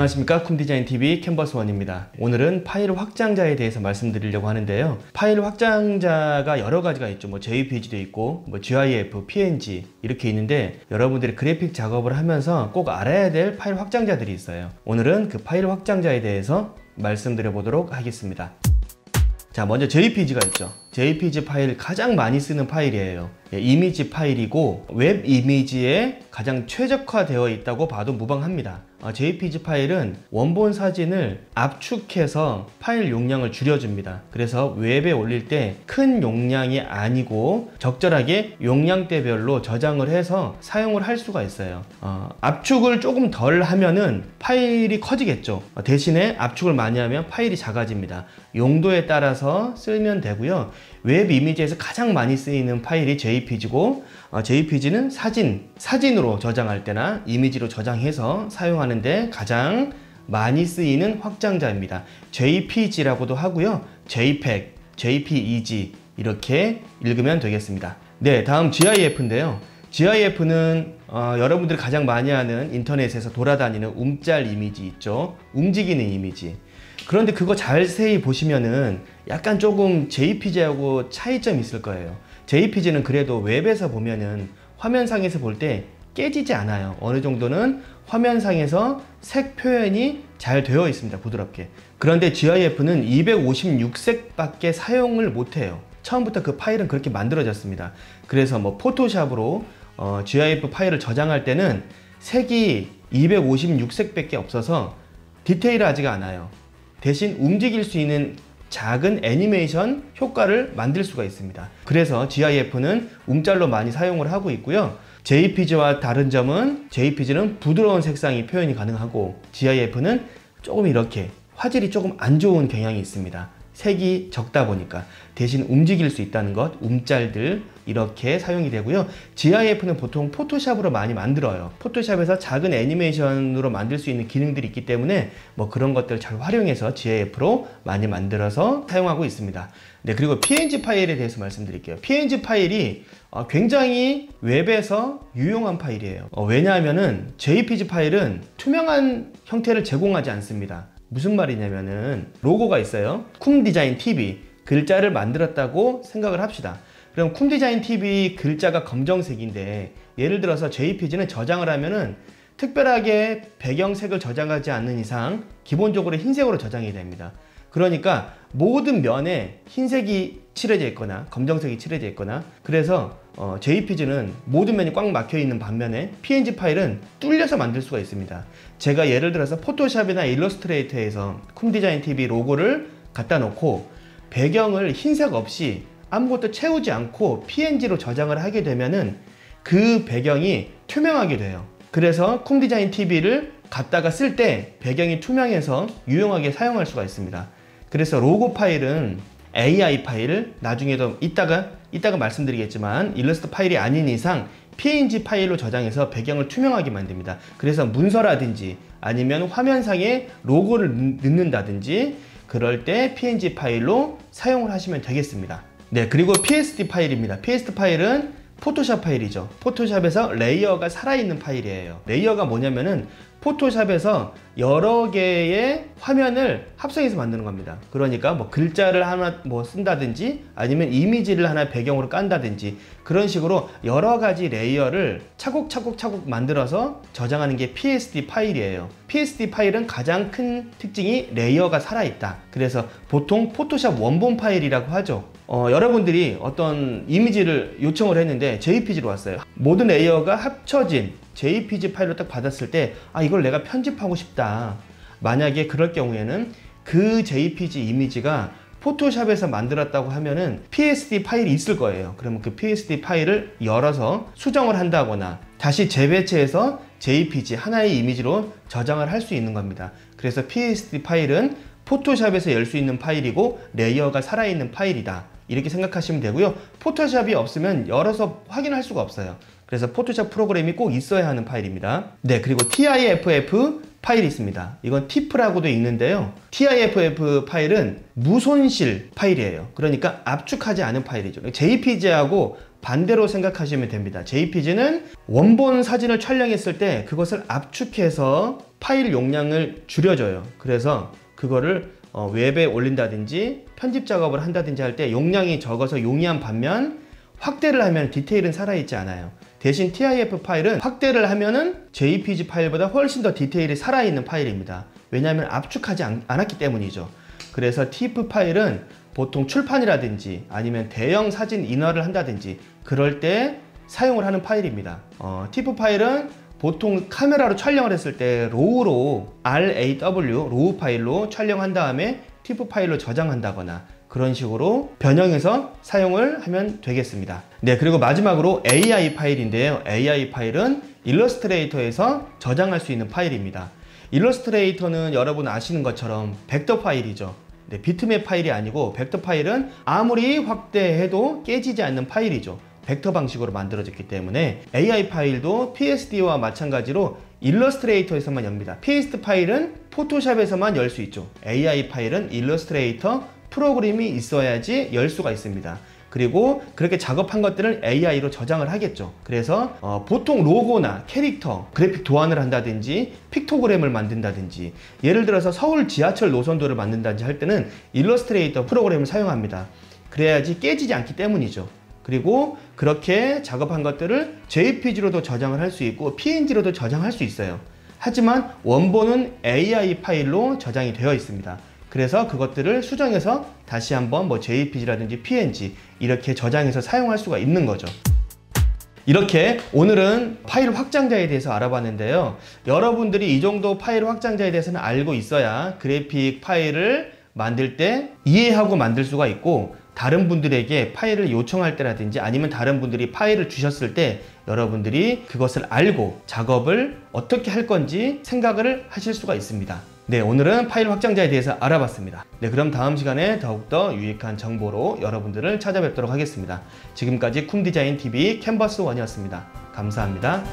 안녕하십니까, 쿰디자인TV 캔버스원입니다. 오늘은 파일 확장자에 대해서 말씀드리려고 하는데요. 파일 확장자가 여러 가지가 있죠. JPG도 있고 GIF, PNG 이렇게 있는데, 여러분들이 그래픽 작업을 하면서 꼭 알아야 될 파일 확장자들이 있어요. 오늘은 그 파일 확장자에 대해서 말씀드려 보도록 하겠습니다. 자, 먼저 JPG가 있죠. JPG 파일 가장 많이 쓰는 파일이에요. 이미지 파일이고 웹 이미지에 가장 최적화되어 있다고 봐도 무방합니다. JPG 파일은 원본 사진을 압축해서 파일 용량을 줄여줍니다. 그래서 웹에 올릴 때 큰 용량이 아니고 적절하게 용량대별로 저장을 해서 사용을 할 수가 있어요. 압축을 조금 덜 하면은 파일이 커지겠죠. 대신에 압축을 많이 하면 파일이 작아집니다. 용도에 따라서 쓰면 되고요. 웹 이미지에서 가장 많이 쓰이는 파일이 JPG고, JPG는 사진으로 저장할 때나 이미지로 저장해서 사용하는데 가장 많이 쓰이는 확장자입니다. JPG라고도 하고요. JPEG, JPEG 이렇게 읽으면 되겠습니다. 네, 다음 GIF인데요. GIF는 여러분들이 가장 많이 하는 인터넷에서 돌아다니는 움짤 이미지 있죠. 움직이는 이미지. 그런데 그거 자세히 보시면은 약간 조금 JPG하고 차이점이 있을 거예요. JPG는 그래도 웹에서 보면은 화면상에서 볼 때 깨지지 않아요. 어느 정도는 화면상에서 색 표현이 잘 되어 있습니다. 부드럽게. 그런데 GIF는 256색밖에 사용을 못해요. 처음부터 그 파일은 그렇게 만들어졌습니다. 그래서 포토샵으로 GIF 파일을 저장할 때는 색이 256색밖에 없어서 디테일하지가 않아요. 대신 움직일 수 있는 작은 애니메이션 효과를 만들 수가 있습니다. 그래서 GIF는 움짤로 많이 사용을 하고 있고요. JPG와 다른 점은 JPG는 부드러운 색상이 표현이 가능하고 GIF는 조금 이렇게 화질이 조금 안 좋은 경향이 있습니다. 색이 적다 보니까. 대신 움직일 수 있다는 것, 움짤들 이렇게 사용이 되고요. GIF는 보통 포토샵으로 많이 만들어요. 포토샵에서 작은 애니메이션으로 만들 수 있는 기능들이 있기 때문에 그런 것들을 잘 활용해서 GIF로 많이 만들어서 사용하고 있습니다. 네, 그리고 PNG 파일에 대해서 말씀드릴게요. PNG 파일이 굉장히 웹에서 유용한 파일이에요. 왜냐하면은 JPG 파일은 투명한 형태를 제공하지 않습니다. 무슨 말이냐면은 로고가 있어요. 쿰디자인TV 글자를 만들었다고 생각을 합시다. 그럼 쿰디자인TV 글자가 검정색인데, 예를 들어서 JPG는 저장을 하면은 특별하게 배경색을 저장하지 않는 이상 기본적으로 흰색으로 저장이 됩니다. 그러니까 모든 면에 흰색이 칠해져 있거나 검정색이 칠해져 있거나, 그래서 JPG는 모든 면이 꽉 막혀 있는 반면에 PNG 파일은 뚫려서 만들 수가 있습니다. 제가 예를 들어서 포토샵이나 일러스트레이터에서 쿰디자인TV 로고를 갖다 놓고 배경을 흰색 없이 아무것도 채우지 않고 PNG로 저장을 하게 되면은 그 배경이 투명하게 돼요. 그래서 쿰디자인TV를 갖다가 쓸 때 배경이 투명해서 유용하게 사용할 수가 있습니다. 그래서 로고 파일은 AI 파일을 나중에도 이따가 말씀드리겠지만 일러스트 파일이 아닌 이상 PNG 파일로 저장해서 배경을 투명하게 만듭니다. 그래서 문서라든지 아니면 화면상에 로고를 넣는다든지 그럴 때 PNG 파일로 사용을 하시면 되겠습니다. 네, 그리고 PSD 파일입니다. PSD 파일은 포토샵 파일이죠. 포토샵에서 레이어가 살아있는 파일이에요. 레이어가 뭐냐면은 포토샵에서 여러 개의 화면을 합성해서 만드는 겁니다. 그러니까 글자를 하나 쓴다든지 아니면 이미지를 하나 배경으로 깐다든지 그런 식으로 여러 가지 레이어를 차곡차곡 만들어서 저장하는 게 PSD 파일이에요. PSD 파일은 가장 큰 특징이 레이어가 살아있다. 그래서 보통 포토샵 원본 파일이라고 하죠. 여러분들이 어떤 이미지를 요청을 했는데 JPG로 왔어요. 모든 레이어가 합쳐진 JPG 파일로 딱 받았을 때 이걸 내가 편집하고 싶다. 만약에 그럴 경우에는 그 JPG 이미지가 포토샵에서 만들었다고 하면은 PSD 파일이 있을 거예요. 그러면 그 PSD 파일을 열어서 수정을 한다거나 다시 재배치해서 JPG 하나의 이미지로 저장을 할 수 있는 겁니다. 그래서 PSD 파일은 포토샵에서 열 수 있는 파일이고 레이어가 살아있는 파일이다. 이렇게 생각하시면 되고요. 포토샵이 없으면 열어서 확인할 수가 없어요. 그래서 포토샵 프로그램이 꼭 있어야 하는 파일입니다. 네, 그리고 TIFF 파일이 있습니다. 이건 TIFF라고도 읽는데요. TIFF 파일은 무손실 파일이에요. 그러니까 압축하지 않은 파일이죠. JPG하고 반대로 생각하시면 됩니다. JPG는 원본 사진을 촬영했을 때 그것을 압축해서 파일 용량을 줄여줘요. 그래서 그거를 웹에 올린다든지 편집 작업을 한다든지 할 때 용량이 적어서 용이한 반면 확대를 하면 디테일은 살아있지 않아요. 대신 TIF 파일은 확대를 하면은 JPG 파일보다 훨씬 더 디테일이 살아있는 파일입니다. 왜냐하면 압축하지 않았기 때문이죠. 그래서 TIFF 파일은 보통 출판이라든지 아니면 대형 사진 인화를 한다든지 그럴 때 사용을 하는 파일입니다. TIFF 파일은 보통 카메라로 촬영을 했을 때 로우로 RAW 로우 파일로 촬영한 다음에 TIFF 파일로 저장한다거나 그런 식으로 변형해서 사용을 하면 되겠습니다. 네, 그리고 마지막으로 AI 파일인데요. AI 파일은 일러스트레이터에서 저장할 수 있는 파일입니다. 일러스트레이터는 여러분 아시는 것처럼 벡터 파일이죠. 네, 비트맵 파일이 아니고 벡터 파일은 아무리 확대해도 깨지지 않는 파일이죠. 벡터 방식으로 만들어졌기 때문에 AI 파일도 PSD와 마찬가지로 일러스트레이터에서만 엽니다. PSD 파일은 포토샵에서만 열 수 있죠. AI 파일은 일러스트레이터 프로그램이 있어야지 열 수가 있습니다. 그리고 그렇게 작업한 것들을 AI로 저장을 하겠죠. 그래서 보통 로고나 캐릭터, 그래픽 도안을 한다든지 픽토그램을 만든다든지 예를 들어서 서울 지하철 노선도를 만든다든지 할 때는 일러스트레이터 프로그램을 사용합니다. 그래야지 깨지지 않기 때문이죠. 그리고 그렇게 작업한 것들을 JPG로도 저장을 할 수 있고 PNG로도 저장할 수 있어요. 하지만 원본은 AI 파일로 저장이 되어 있습니다. 그래서 그것들을 수정해서 다시 한번 JPG라든지 PNG 이렇게 저장해서 사용할 수가 있는 거죠. 이렇게 오늘은 파일 확장자에 대해서 알아봤는데요. 여러분들이 이 정도 파일 확장자에 대해서는 알고 있어야 그래픽 파일을 만들 때 이해하고 만들 수가 있고 다른 분들에게 파일을 요청할 때라든지 아니면 다른 분들이 파일을 주셨을 때 여러분들이 그것을 알고 작업을 어떻게 할 건지 생각을 하실 수가 있습니다. 네, 오늘은 파일 확장자에 대해서 알아봤습니다. 네, 그럼 다음 시간에 더욱더 유익한 정보로 여러분들을 찾아뵙도록 하겠습니다. 지금까지 쿰디자인TV 캔버스1이었습니다. 감사합니다.